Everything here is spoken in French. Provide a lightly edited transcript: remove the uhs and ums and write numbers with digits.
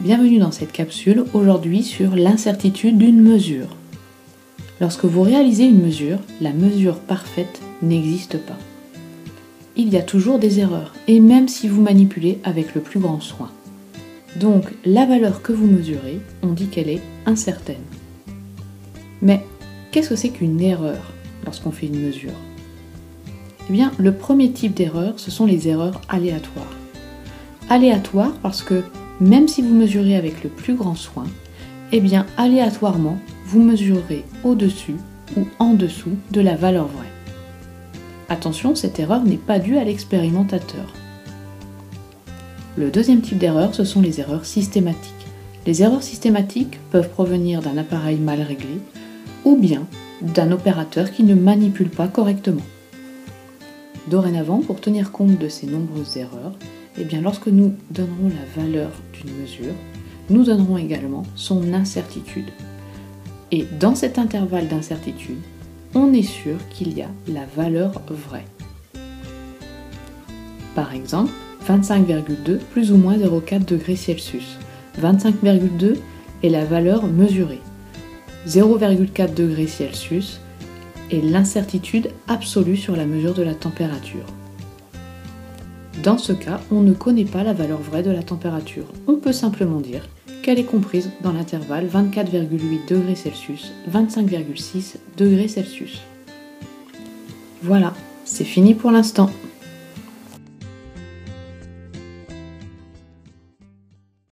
Bienvenue dans cette capsule, aujourd'hui sur l'incertitude d'une mesure. Lorsque vous réalisez une mesure, la mesure parfaite n'existe pas. Il y a toujours des erreurs, et même si vous manipulez avec le plus grand soin. Donc, la valeur que vous mesurez, on dit qu'elle est incertaine. Mais, qu'est-ce que c'est qu'une erreur lorsqu'on fait une mesure ? Eh bien, le premier type d'erreur, ce sont les erreurs aléatoires. Aléatoires parce que, même si vous mesurez avec le plus grand soin, eh bien, aléatoirement, vous mesurerez au-dessus ou en dessous de la valeur vraie. Attention, cette erreur n'est pas due à l'expérimentateur. Le deuxième type d'erreur, ce sont les erreurs systématiques. Les erreurs systématiques peuvent provenir d'un appareil mal réglé ou bien d'un opérateur qui ne manipule pas correctement. Dorénavant, pour tenir compte de ces nombreuses erreurs, eh bien, lorsque nous donnerons la valeur d'une mesure, nous donnerons également son incertitude. Et dans cet intervalle d'incertitude, on est sûr qu'il y a la valeur vraie. Par exemple, 25,2 plus ou moins 0,4 degrés Celsius. 25,2 est la valeur mesurée. 0,4 degrés Celsius est l'incertitude absolue sur la mesure de la température. Dans ce cas, on ne connaît pas la valeur vraie de la température. On peut simplement dire qu'elle est comprise dans l'intervalle 24,8 degrés Celsius, 25,6 degrés Celsius. Voilà, c'est fini pour l'instant.